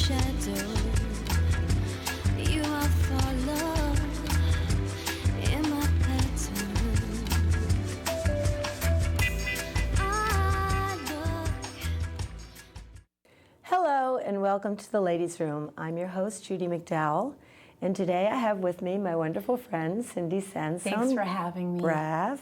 shadow. You are follow in my pattern. I look. Hello and welcome to the Ladies' Room. I'm your host, Judy McDowell, and today I have with me my wonderful friend, Cindi Sansone Thanks for having me. Braff,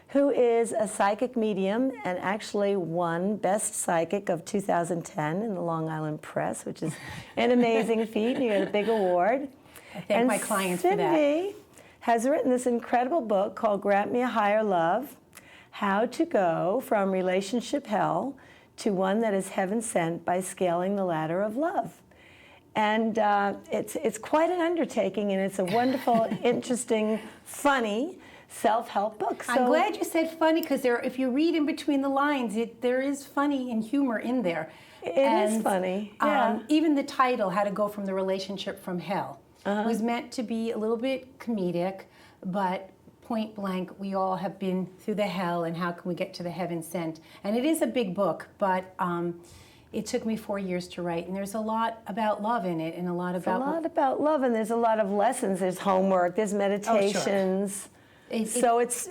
who is a psychic medium and actually won Best Psychic of 2010 in the Long Island Press, which is an amazing feat. You got a big award. I thank my clients for that. Cindi has written this incredible book called Grant Me a Higher Love, How to Go from Relationship Hell to One That is Heaven Sent by Scaling the Ladder of Love. And it's quite an undertaking, and it's a wonderful, interesting, funny self-help book. So I'm glad you said funny, because if you read in between the lines, there is funny and humor in there. It is funny, yeah. Even the title, How to Go from the Relationship from Hell, was meant to be a little bit comedic, but point blank, we all have been through the hell, and how can we get to the heaven sent? And it is a big book, but it took me 4 years to write, and there's a lot about love in it, and a lot about love, and there's a lot of lessons. There's homework, there's meditations. Oh, sure. So it's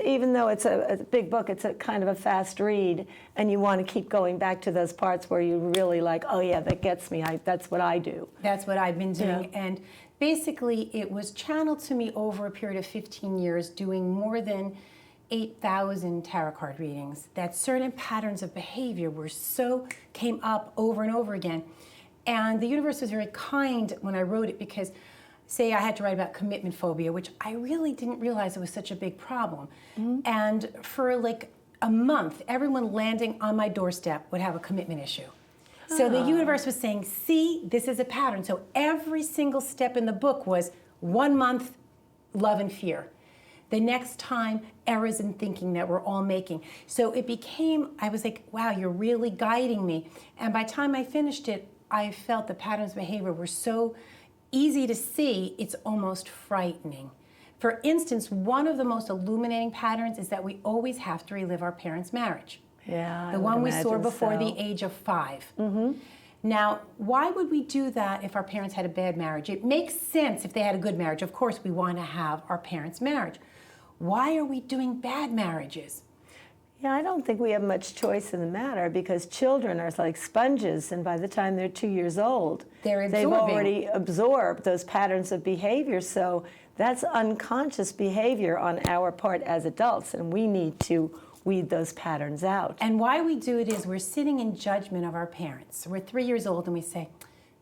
even though it's a big book, it's a kind of a fast read, and you want to keep going back to those parts where you really like, oh yeah, that gets me. That's what I do. That's what I've been doing, and basically it was channeled to me over a period of 15 years, doing more than 8,000 tarot card readings. That certain patterns of behavior came up over and over again, and the universe was very kind when I wrote it, because say I had to write about commitment phobia, which I really didn't realize it was such a big problem. And for like a month, everyone landing on my doorstep would have a commitment issue. So the universe was saying, see, this is a pattern. So every single step in the book was 1 month, love and fear. The next time, errors in thinking that we're all making. So it became, I was like, wow, you're really guiding me. And by the time I finished it, I felt the patterns of behavior were so easy to see, it's almost frightening. For instance, one of the most illuminating patterns is that we always have to relive our parents' marriage. Yeah, the one we saw before the age of 5. Now, why would we do that if our parents had a bad marriage? It makes sense if they had a good marriage. Of course, we want to have our parents' marriage. Why are we doing bad marriages? Yeah, I don't think we have much choice in the matter, because children are like sponges, and by the time they're 2 years old, they've already absorbed those patterns of behavior. So that's unconscious behavior on our part as adults, and we need to weed those patterns out. And why we do it is we're sitting in judgment of our parents. We're 3 years old and we say,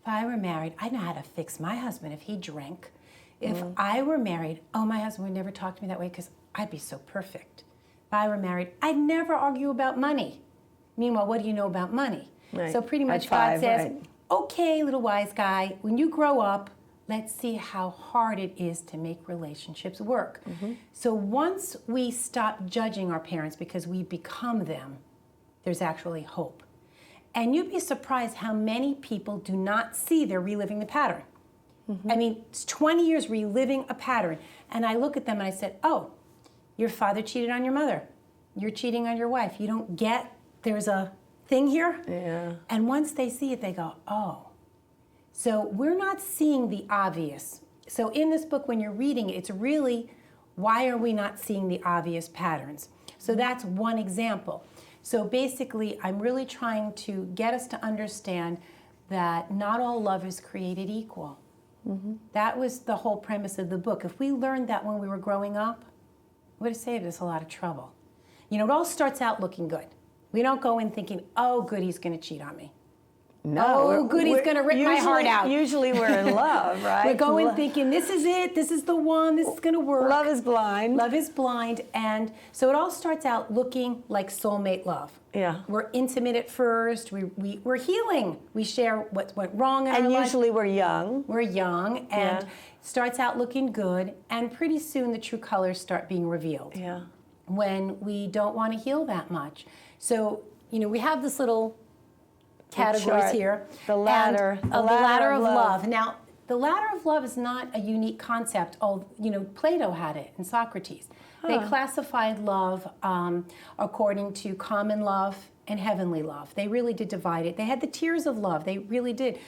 if I were married, I'd know how to fix my husband if he drank. If I were married, oh, my husband would never talk to me that way because I'd be so perfect. If I were married, I'd never argue about money. Meanwhile, what do you know about money? Right. So pretty much God says, okay, little wise guy, when you grow up, let's see how hard it is to make relationships work. So once we stop judging our parents because we become them, there's actually hope. And you'd be surprised how many people do not see they're reliving the pattern. I mean, it's 20 years reliving a pattern. And I look at them and I said, oh, your father cheated on your mother. You're cheating on your wife. You don't get there's a thing here? Yeah. And once they see it, they go, oh. So we're not seeing the obvious. So in this book, when you're reading it, it's really, why are we not seeing the obvious patterns? So that's one example. So basically, I'm really trying to get us to understand that not all love is created equal. That was the whole premise of the book. If we learned that when we were growing up, it would have saved us a lot of trouble. You know, it all starts out looking good. We don't go in thinking, oh, good, he's going to cheat on me. No, oh, good, he's going to rip my heart out. Usually we're in love, right? We're going thinking, this is it, this is the one, this is going to work. Love is blind. Love is blind. And so it all starts out looking like soulmate love. Yeah. We're intimate at first. We're healing. We share what went wrong in our life. And usually we're young. We're young, and it starts out looking good, and pretty soon the true colors start being revealed. Yeah. When we don't want to heal that much. So, you know, we have this little categories here. The ladder. The ladder of love. Now, the ladder of love is not a unique concept. Oh, you know, Plato had it and Socrates. They classified love according to common love, and heavenly love. They really did divide it. They had the tears of love. They really did.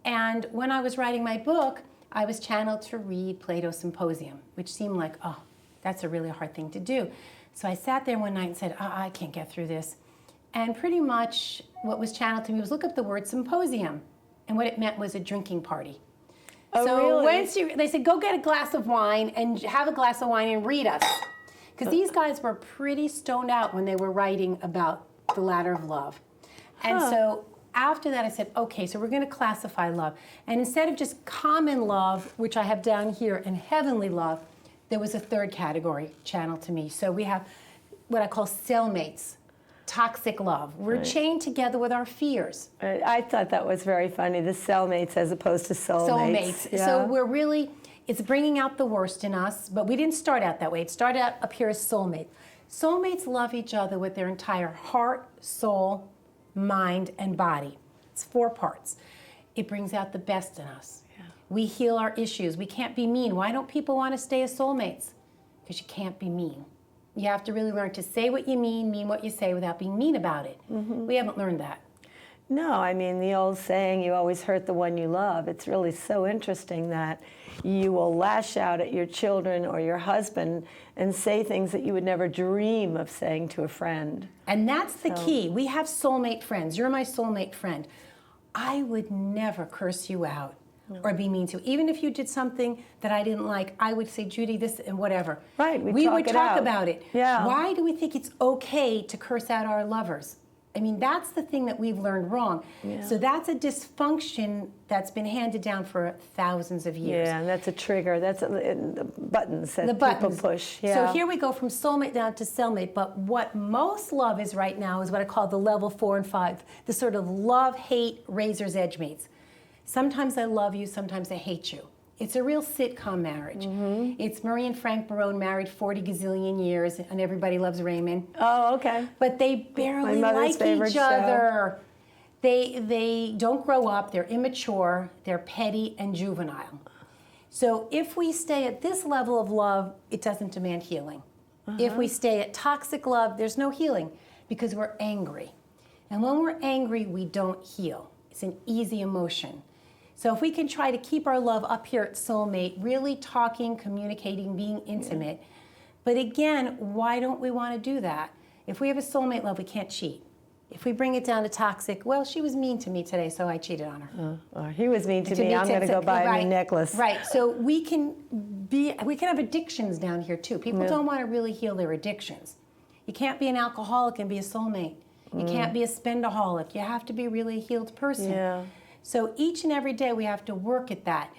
And when I was writing my book, I was channeled to read Plato's Symposium, which seemed like, oh, that's a really hard thing to do. So I sat there one night and said, I can't get through this. And pretty much what was channeled to me was look up the word symposium. And what it meant was a drinking party. Oh, so really? They said, go get a glass of wine and have a glass of wine and read us. Because these guys were pretty stoned out when they were writing about the ladder of love. And so after that I said, okay, so we're going to classify love. And instead of just common love, which I have down here, and heavenly love, there was a third category channeled to me. So we have what I call cellmates. Toxic love. We're chained together with our fears. I thought that was very funny, the cellmates as opposed to soulmates. Yeah. So we're really, it's bringing out the worst in us, but we didn't start out that way. It started out up here as soulmates. Soulmates love each other with their entire heart, soul, mind, and body. It's 4 parts. It brings out the best in us. Yeah. We heal our issues. We can't be mean. Why don't people want to stay as soulmates? Because you can't be mean. You have to really learn to say what you mean what you say without being mean about it. We haven't learned that. No, I mean, the old saying, you always hurt the one you love. It's really so interesting that you will lash out at your children or your husband and say things that you would never dream of saying to a friend. And that's the key. We have soulmate friends. You're my soulmate friend. I would never curse you out or be mean to you. Even if you did something that I didn't like, I would say, Judy, this and whatever. Right, we would talk about it. Yeah. Why do we think it's okay to curse out our lovers? I mean, that's the thing that we've learned wrong. Yeah. So that's a dysfunction that's been handed down for thousands of years. Yeah, and that's a trigger. That's the buttons that people push. Yeah. So here we go from soulmate down to cellmate. But what most love is right now is what I call the level 4 and 5, the sort of love-hate razor's edge mates. Sometimes I love you, sometimes I hate you. It's a real sitcom marriage. It's Marie and Frank Barone married 40 gazillion years, and Everybody Loves Raymond. Oh, okay. But they barely like each other. They don't grow up, they're immature, they're petty and juvenile. So if we stay at this level of love, it doesn't demand healing. If we stay at toxic love, there's no healing because we're angry. And when we're angry, we don't heal. It's an easy emotion. So if we can try to keep our love up here at soulmate, really talking, communicating, being intimate. But again, why don't we want to do that? If we have a soulmate love, we can't cheat. If we bring it down to toxic, well, she was mean to me today, so I cheated on her. Or he was mean to me, I'm going to go buy a new necklace. Right, so we can have addictions down here too. People don't want to really heal their addictions. You can't be an alcoholic and be a soulmate. You can't be a spendaholic. You have to be really a healed person. Yeah. So each and every day we have to work at that.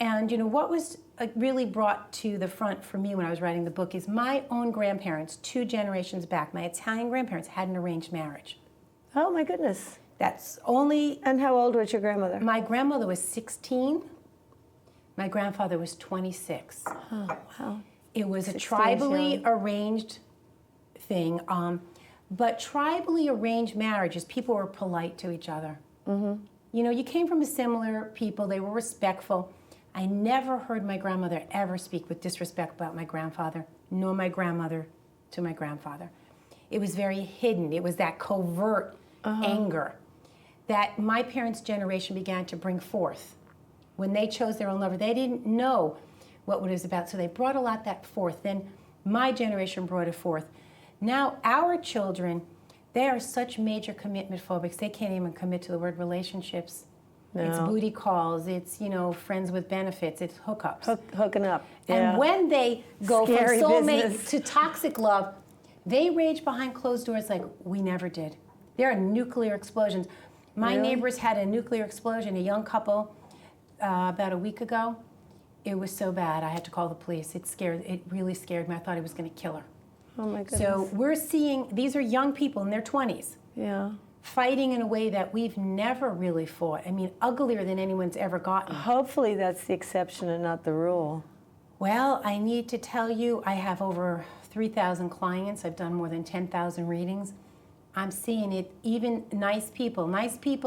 And you know what was really brought to the front for me when I was writing the book is my own grandparents, 2 generations back, my Italian grandparents had an arranged marriage. Oh my goodness. That's only... And how old was your grandmother? My grandmother was 16. My grandfather was 26. Oh, wow. It was a tribally arranged thing. But tribally arranged marriages, people were polite to each other. You know, you came from a similar people, they were respectful. I never heard my grandmother ever speak with disrespect about my grandfather, nor my grandmother to my grandfather. It was very hidden. It was that covert anger that my parents' generation began to bring forth. When they chose their own lover, they didn't know what it was about, so they brought a lot that forth. Then my generation brought it forth. Now our children, they are such major commitment phobics, they can't even commit to the word relationships. No. It's booty calls, it's, you know, friends with benefits, it's hookups. Hooking up. And when they go Scary from soulmate business. to toxic love, they rage behind closed doors like we never did. There are nuclear explosions. My neighbors had a nuclear explosion, a young couple, about a week ago. It was so bad, I had to call the police. It really scared me. I thought he was going to kill her. Oh my goodness. So we're seeing, these are young people in their 20s. Yeah. Fighting in a way that we've never really fought. I mean, uglier than anyone's ever gotten. Hopefully that's the exception and not the rule. Well, I need to tell you, I have over 3,000 clients. I've done more than 10,000 readings. I'm seeing it, even nice people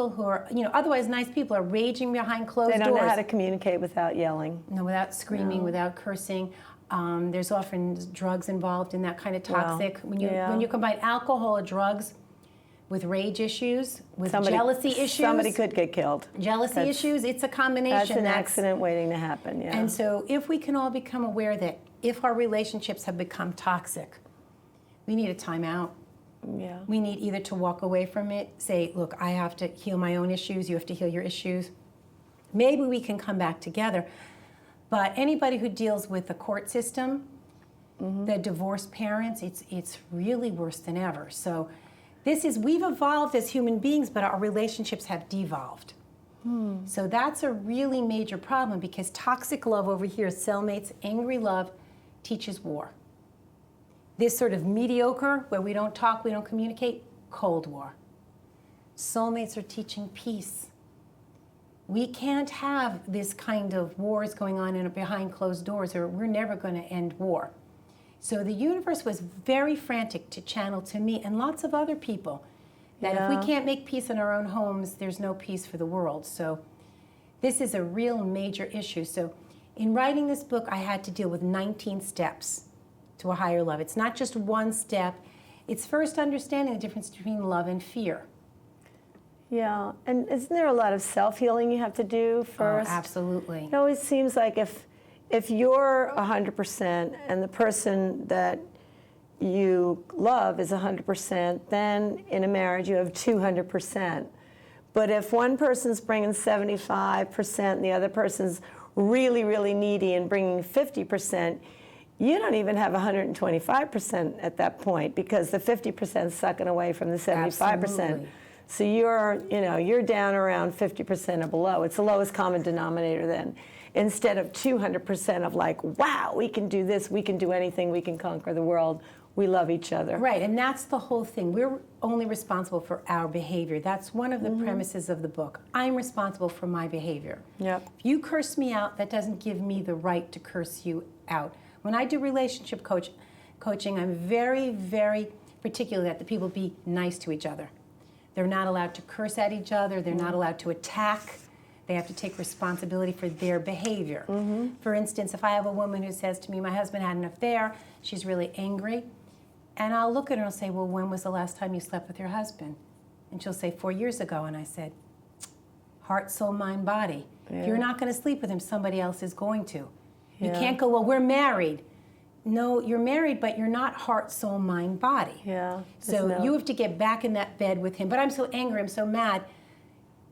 who are, you know, otherwise nice people are raging behind closed doors. They don't know how to communicate without yelling. No, without screaming, without cursing. There's often drugs involved in that kind of toxic. When you combine alcohol or drugs with rage issues, with Somebody- jealousy issues. Somebody could get killed. Jealousy issues, it's a combination. That's an accident waiting to happen, yeah. And so if we can all become aware that if our relationships have become toxic, we need a timeout. Yeah. We need either to walk away from it, say, look, I have to heal my own issues, you have to heal your issues. Maybe we can come back together. But anybody who deals with the court system, the divorced parents, it's really worse than ever. So we've evolved as human beings, but our relationships have devolved. So that's a really major problem, because toxic love over here, cellmates, angry love, teaches war. This sort of mediocre, where we don't talk, we don't communicate, Cold War. Soulmates are teaching peace. We can't have this kind of wars going on behind closed doors, or we're never going to end war. So the universe was very frantic to channel to me and lots of other people that if we can't make peace in our own homes, there's no peace for the world. So this is a real major issue. So in writing this book, I had to deal with 19 steps to a higher love. It's not just one step. It's first understanding the difference between love and fear. Yeah, and isn't there a lot of self-healing you have to do first? Oh, absolutely. It always seems like if you're 100% and the person that you love is 100%, then in a marriage you have 200%. But if one person's bringing 75% and the other person's really, really needy and bringing 50%, you don't even have 125% at that point, because the 50% is sucking away from the 75%. Absolutely. So you're down around 50% or below. It's the lowest common denominator then. Instead of 200% of like, wow, we can do this, we can do anything, we can conquer the world, we love each other. Right, and that's the whole thing. We're only responsible for our behavior. That's one of the premises of the book. I'm responsible for my behavior. Yep. If you curse me out, that doesn't give me the right to curse you out. When I do relationship coaching, I'm very, very particular that the people be nice to each other. They're not allowed to curse at each other. They're not allowed to attack. They have to take responsibility for their behavior. For instance, if I have a woman who says to me, my husband had an affair, she's really angry, and I'll look at her and I'll say, well, when was the last time you slept with your husband? And she'll say, 4 years ago. And I said, heart, soul, mind, body. If you're not going to sleep with him, somebody else is going to. You can't go, well, we're married. No, you're married, but you're not heart, soul, mind, body. Yeah. So you have to get back in that bed with him. But I'm so angry, I'm so mad.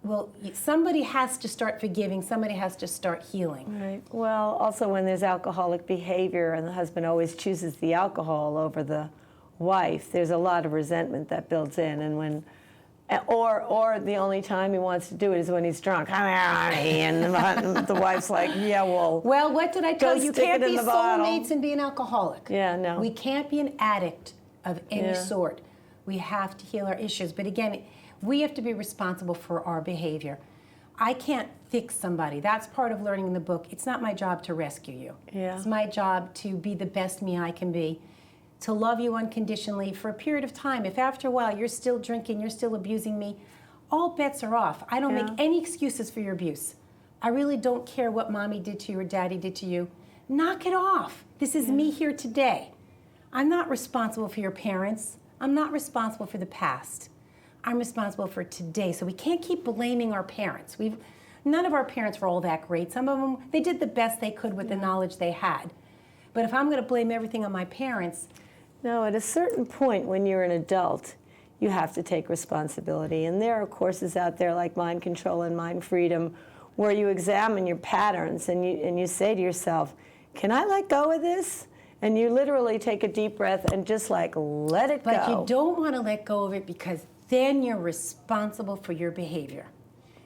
Well, somebody has to start forgiving. Somebody has to start healing. Right. Well, also when there's alcoholic behavior and the husband always chooses the alcohol over the wife, there's a lot of resentment that builds in. And when, or the only time he wants to do it is when he's drunk. And the wife's like, yeah, well. Well, what did I tell you? You can't be bottle. soulmates and be an alcoholic. Yeah, no. We can't be an addict of any sort. We have to heal our issues. But again, we have to be responsible for our behavior. I can't fix somebody. That's part of learning in the book. It's not my job to rescue you. Yeah. It's my job to be the best me I can be, to love you unconditionally for a period of time. If after a while you're still drinking, you're still abusing me, all bets are off. I don't make any excuses for your abuse. I really don't care what mommy did to you or daddy did to you. Knock it off. This is me here today. I'm not responsible for your parents. I'm not responsible for the past. I'm responsible for today. So we can't keep blaming our parents. None of our parents were all that great. Some of them, they did the best they could with the knowledge they had. But if I'm going to blame everything on my parents... No, at a certain point when you're an adult, you have to take responsibility. And there are courses out there like Mind Control and Mind Freedom where you examine your patterns and you say to yourself, can I let go of this? And you literally take a deep breath and just like let it go. But you don't want to let go of it, because then you're responsible for your behavior.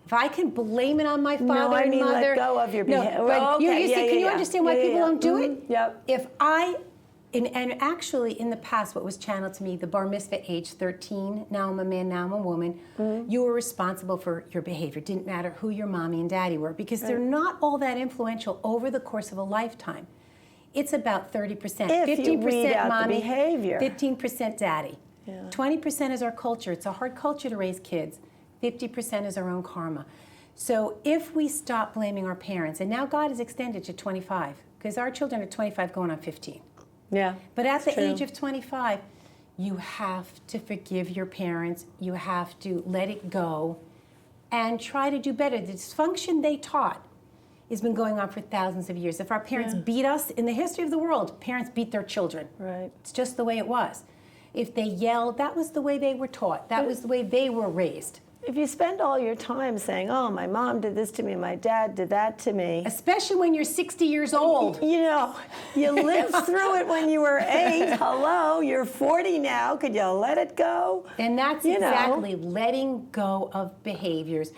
If I can blame it on my father No, I and mean mother... let go of your behavior. No, but can you understand why people don't do it? Yep. If and actually in the past what was channeled to me, the bar mitzvah age 13, now I'm a man, now I'm a woman, you were responsible for your behavior. It didn't matter who your mommy and daddy were, because they're not all that influential over the course of a lifetime. It's about 30%. If 50% you weed out mommy, the behavior. 15% daddy. Yeah. 20% is our culture. It's a hard culture to raise kids. 50% is our own karma. So if we stop blaming our parents, and now God has extended to 25, because our children are 25 going on 15. Yeah. But at the true. age of 25, you have to forgive your parents. You have to let it go and try to do better. The dysfunction they taught has been going on for thousands of years. If our parents beat us, in the history of the world, parents beat their children. Right. It's just the way it was. If they yelled, that was the way they were taught. That was the way they were raised. If you spend all your time saying, oh, my mom did this to me, my dad did that to me. Especially when you're 60 years old. You know, you lived through it when you were 8. Hello, you're 40 now. Could you let it go? And that's exactly letting go of behaviors.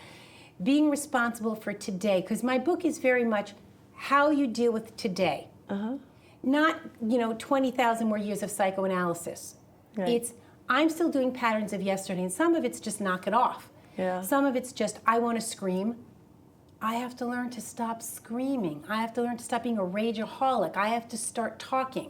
Being responsible for today. Because my book is very much how you deal with today. Not, 20,000 more years of psychoanalysis. Right. It's, I'm still doing patterns of yesterday, and some of it's just knock it off. Yeah. Some of it's just, I want to scream. I have to learn to stop screaming. I have to learn to stop being a rageaholic. I have to start talking.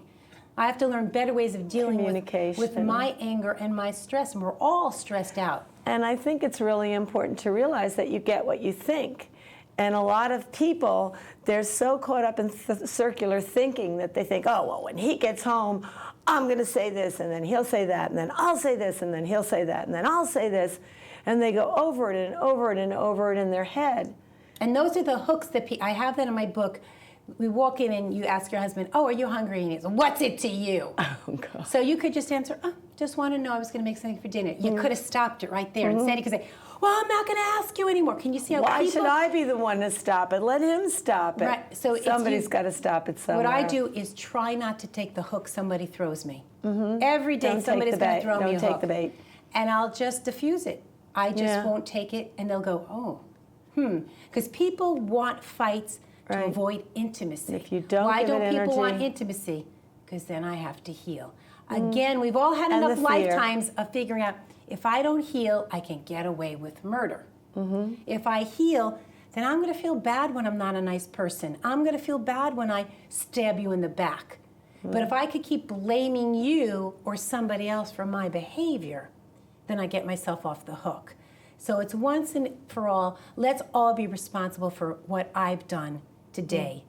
I have to learn better ways of dealing with my anger and my stress, and we're all stressed out. And I think it's really important to realize that you get what you think. And a lot of people, they're so caught up in circular thinking that they think, oh, well, when he gets home, I'm going to say this, and then he'll say that, and then I'll say this, and then he'll say that, and then I'll say this. And they go over it and over it and over it in their head. And those are the hooks that I have that in my book. We walk in and you ask your husband, oh, are you hungry? And he says, what's it to you? Oh, God. So you could just answer, oh, just want to know I was going to make something for dinner. You could have stopped it right there. Instead, you could say, well, I'm not going to ask you anymore. Can you see how Why should I be the one to stop it? Let him stop it. Right. So somebody's got to stop it somewhere. What I do is try not to take the hook somebody throws me. Every day somebody's going to throw me a hook. Don't take the bait. And I'll just diffuse it. I just won't take it, and they'll go, oh, Because people want fights to avoid intimacy. If you don't Why give don't it people energy, want intimacy? Because then I have to heal. Again, we've all had enough lifetimes of figuring out, if I don't heal, I can get away with murder. If I heal, then I'm going to feel bad when I'm not a nice person. I'm going to feel bad when I stab you in the back. But if I could keep blaming you or somebody else for my behavior, then I get myself off the hook. So it's once and for all, let's all be responsible for what I've done today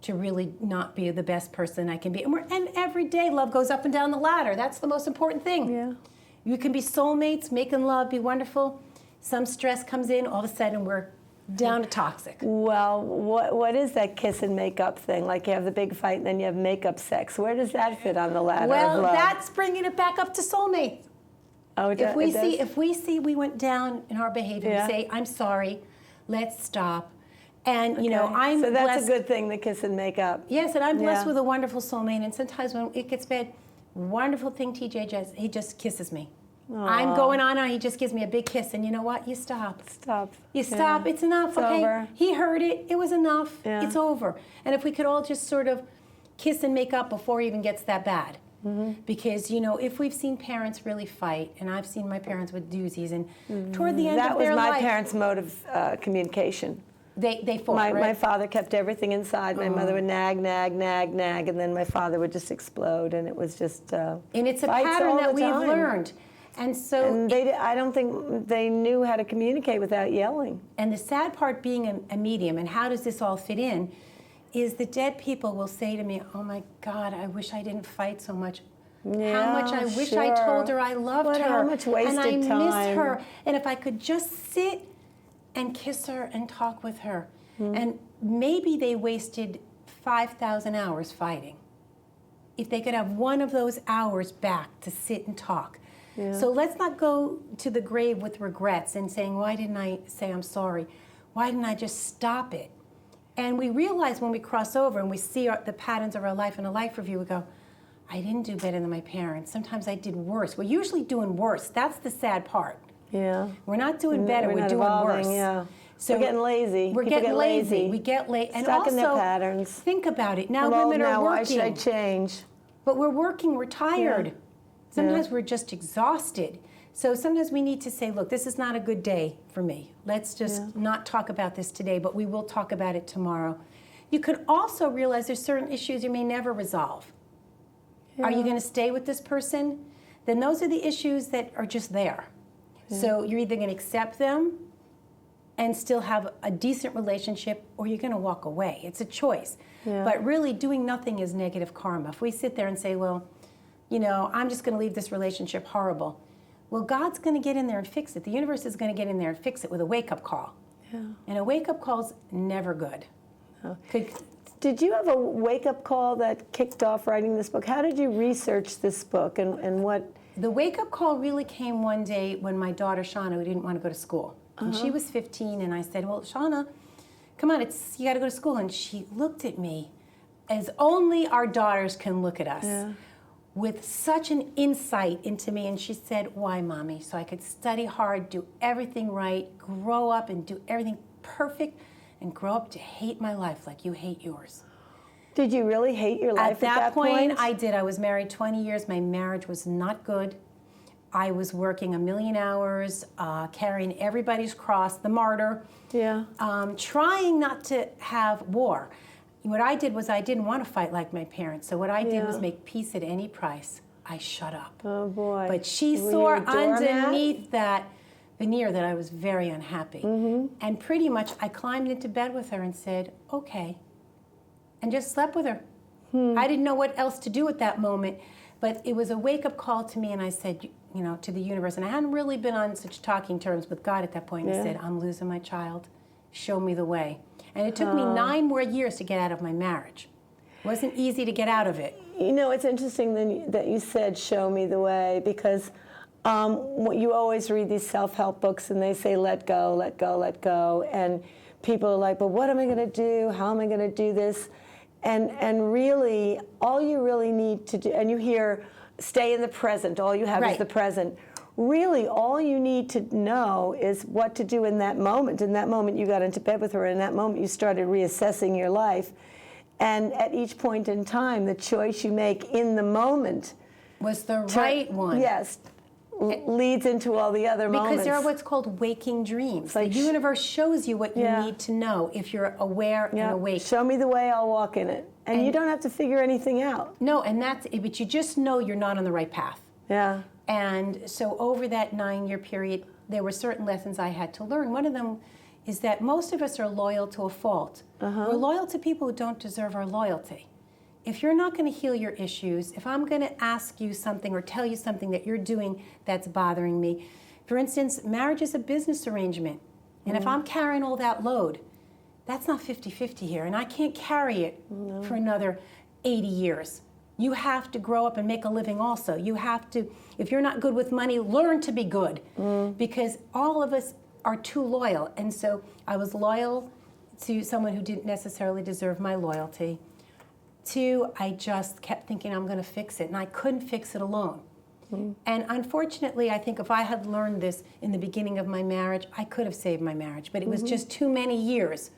to really not be the best person I can be. And every day love goes up and down the ladder. That's the most important thing. Yeah. You can be soulmates, making love, be wonderful. Some stress comes in, all of a sudden we're down to toxic. Well, what is that kiss and makeup thing? Like you have the big fight and then you have makeup sex. Where does that fit on the ladder of love? Well, that's bringing it back up to soulmates. Oh, If we see we went down in our behavior, we say, I'm sorry, let's stop. And, I'm So that's blessed. a good thing, the kiss and make up. Yes, and I'm blessed with a wonderful soulmate. And sometimes when it gets bad, wonderful thing TJ does, he just kisses me. Aww. I'm going on and he just gives me a big kiss. And you know what? You stop. Stop. You stop. It's enough, It's okay? over. He heard it. It was enough. Yeah. It's over. And if we could all just sort of kiss and make up before it even gets that bad. Because, if we've seen parents really fight, and I've seen my parents with doozies, and toward the end of their life... That was my parents' mode of communication. They fought, My father kept everything inside. My mother would nag, nag, nag, nag, and then my father would just explode, and it was just and it's a pattern that we've learned. And so... And I don't think they knew how to communicate without yelling. And the sad part being a medium, and how does this all fit in, is the dead people will say to me, oh my God, I wish I didn't fight so much. Yeah, how much I wish I told her I loved her. How much wasted and I time. missed her. And if I could just sit and kiss her and talk with her. And maybe they wasted 5,000 hours fighting. If they could have one of those hours back to sit and talk. Yeah. So let's not go to the grave with regrets and saying, why didn't I say I'm sorry? Why didn't I just stop it? And we realize when we cross over and we see the patterns of our life in a life review, we go, I didn't do better than my parents. Sometimes I did worse. We're usually doing worse. That's the sad part. Yeah. We're not doing better. We're doing worse. Yeah. So we're getting lazy. We're getting lazy. We get lazy. And stuck in their also, patterns. think about it. Now women are working. Why should I change? But we're working. We're tired. Yeah. Sometimes we're just exhausted. So sometimes we need to say, look, this is not a good day for me. Let's just not talk about this today, but we will talk about it tomorrow. You could also realize there's certain issues you may never resolve. Yeah. Are you going to stay with this person? Then those are the issues that are just there. Yeah. So you're either going to accept them and still have a decent relationship, or you're going to walk away. It's a choice. Yeah. But really, doing nothing is negative karma. If we sit there and say, well, I'm just going to leave this relationship horrible. Well, God's going to get in there and fix it. The universe is going to get in there and fix it with a wake-up call. Yeah. And a wake-up call's never good. Oh. Could, Did you have a wake-up call that kicked off writing this book? How did you research this book, and what? The wake-up call really came one day when my daughter, Shauna, who didn't want to go to school. And she was 15, and I said, well, Shauna, come on, you got to go to school. And she looked at me as only our daughters can look at us, with such an insight into me. And she said, why, Mommy? So I could study hard, do everything right, grow up and do everything perfect, and grow up to hate my life like you hate yours. Did you really hate your life At that point? I did. I was married 20 years. My marriage was not good. I was working 1,000,000 hours, carrying everybody's cross, the martyr, trying not to have war. What I did was I didn't want to fight like my parents, so what I did was make peace at any price. I shut up. Oh, boy. But she saw underneath that veneer that I was very unhappy. And pretty much I climbed into bed with her and said, okay, and just slept with her. I didn't know what else to do at that moment, but it was a wake-up call to me, and I said, to the universe, and I hadn't really been on such talking terms with God at that point. I said, I'm losing my child. Show me the way. And it took me 9 more years to get out of my marriage. It wasn't easy to get out of it. It's interesting that you said, show me the way, because you always read these self-help books, and they say, let go, let go, let go. And people are like, but what am I going to do? How am I going to do this? And really, all you really need to do, and you hear, stay in the present, all you have is the present. Really, all you need to know is what to do in that moment. In that moment, you got into bed with her. In that moment, you started reassessing your life. And at each point in time, the choice you make in the moment was the right one. Yes. Leads into all the other moments. Because there are what's called waking dreams. The universe shows you what you need to know if you're aware and awake. Show me the way, I'll walk in it. And you don't have to figure anything out. No, but you just know you're not on the right path. Yeah. And so over that 9-year period, there were certain lessons I had to learn. One of them is that most of us are loyal to a fault. We're loyal to people who don't deserve our loyalty. If you're not going to heal your issues, if I'm going to ask you something or tell you something that you're doing that's bothering me, for instance, marriage is a business arrangement. And if I'm carrying all that load, that's not 50-50 here. And I can't carry it for another 80 years. You have to grow up and make a living also. You have to, if you're not good with money, learn to be good. Because all of us are too loyal. And so I was loyal to someone who didn't necessarily deserve my loyalty. 2, I just kept thinking I'm going to fix it, and I couldn't fix it alone. And unfortunately, I think if I had learned this in the beginning of my marriage, I could have saved my marriage. But it was just too many years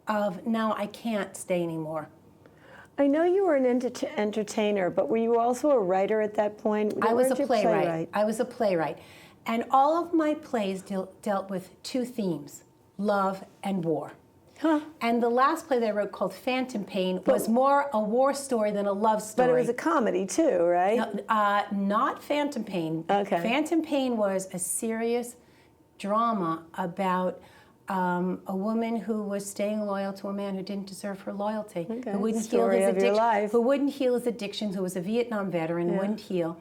of, now I can't stay anymore. I know you were an entertainer, but were you also a writer at that point? I was a playwright. I was a playwright. And all of my plays dealt with 2 themes, love and war. And the last play that I wrote, called Phantom Pain, was more a war story than a love story. But it was a comedy too, right? No, not Phantom Pain. Okay. Phantom Pain was a serious drama about a woman who was staying loyal to a man who didn't deserve her loyalty, who wouldn't heal his addiction, who wouldn't heal his addictions, who was a Vietnam veteran, wouldn't heal.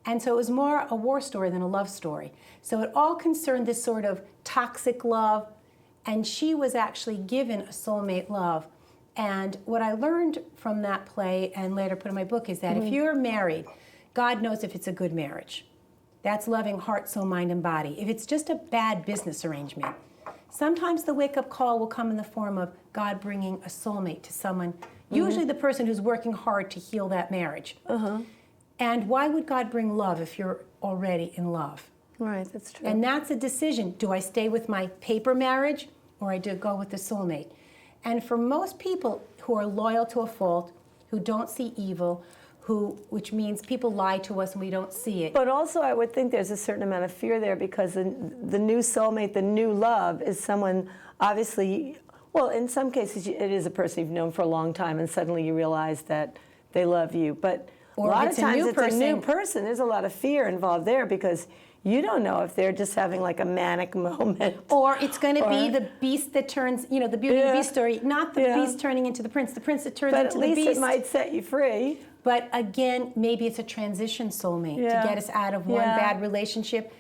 And so it was more a war story than a love story. So it all concerned this sort of toxic love, and she was actually given a soulmate love. And what I learned from that play, and later put in my book, is that if you're married, God knows if it's a good marriage. That's loving heart, soul, mind, and body. If it's just a bad business arrangement, sometimes the wake-up call will come in the form of God bringing a soulmate to someone, usually the person who's working hard to heal that marriage. And why would God bring love if you're already in love? Right, that's true. And that's a decision. Do I stay with my paper marriage, or I do go with the soulmate? And for most people who are loyal to a fault, who don't see evil, which means people lie to us and we don't see it. But also I would think there's a certain amount of fear there, because the new soulmate, the new love, is someone obviously, well, in some cases it is a person you've known for a long time and suddenly you realize that they love you. But a lot of times it's a new person. There's a lot of fear involved there, because you don't know if they're just having like a manic moment. Or it's going to be the beast that turns, the Beauty and the Beast story, not the beast turning into the prince that turns into the beast. But at least it might set you free. But again, maybe it's a transition soulmate to get us out of one bad relationship.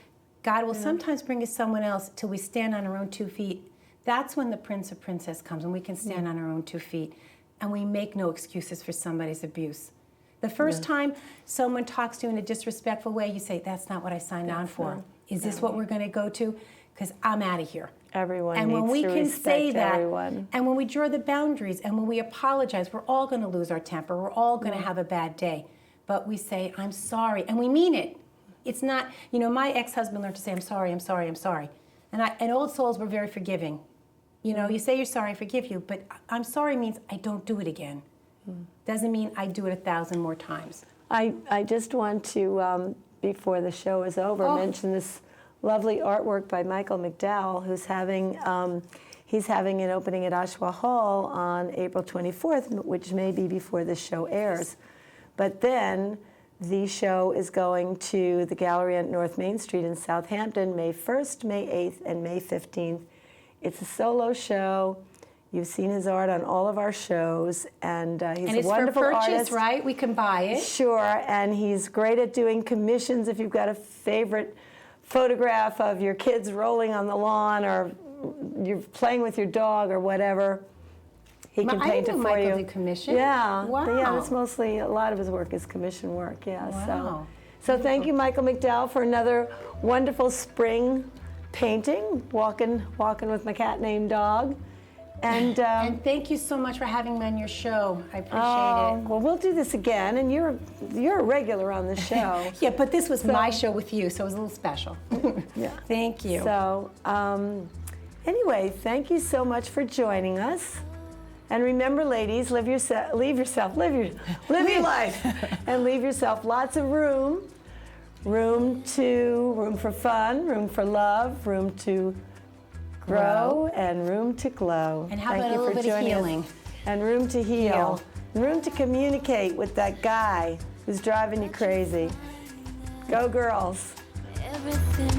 God will sometimes bring us someone else till we stand on our own 2 feet. That's when the prince or princess comes, and we can stand on our own 2 feet. And we make no excuses for somebody's abuse. The first time someone talks to you in a disrespectful way, you say, that's not what I signed on for. Is this what we're going to go to? Because I'm out of here. Everyone and needs when we to can respect say that, everyone. and when we draw the boundaries, and when we apologize, we're all going to lose our temper. We're all going to have a bad day. But we say, I'm sorry, and we mean it. It's not, you know, my ex-husband learned to say, I'm sorry, I'm sorry, I'm sorry. And old souls were very forgiving. You know, you say you're sorry, I forgive you, but I'm sorry means I don't do it again. Doesn't mean I do it 1,000 more times. I just want to, before the show is over, mention this lovely artwork by Michael McDowell, who's having, he's having an opening at Oshawa Hall on April 24th, which may be before the show airs. But then the show is going to the gallery on North Main Street in Southampton, May 1st, May 8th, and May 15th. It's a solo show. You've seen his art on all of our shows, and he's a wonderful for purchase, artist. right? We can buy it. Sure, and he's great at doing commissions. If you've got a favorite photograph of your kids rolling on the lawn, or you're playing with your dog, or whatever, he can paint it for Michael you. did commission. Yeah, Wow. yeah. It's mostly a lot of his work is commission work. Yeah. Wow. So thank you, Michael McDowell, for another wonderful spring painting, walking with my cat named Dog. And thank you so much for having me on your show. I appreciate it. Well, we'll do this again, and you're a regular on the show. Yeah, but this was my show with you, so it was a little special. Yeah. Thank you. So anyway, thank you so much for joining us. And remember, ladies, live your life, and leave yourself lots of room. Room for fun, room for love, room to grow, and room to glow. And how about a little bit of healing? And room to heal. And room to communicate with that guy who's driving you crazy. Go girls. Everything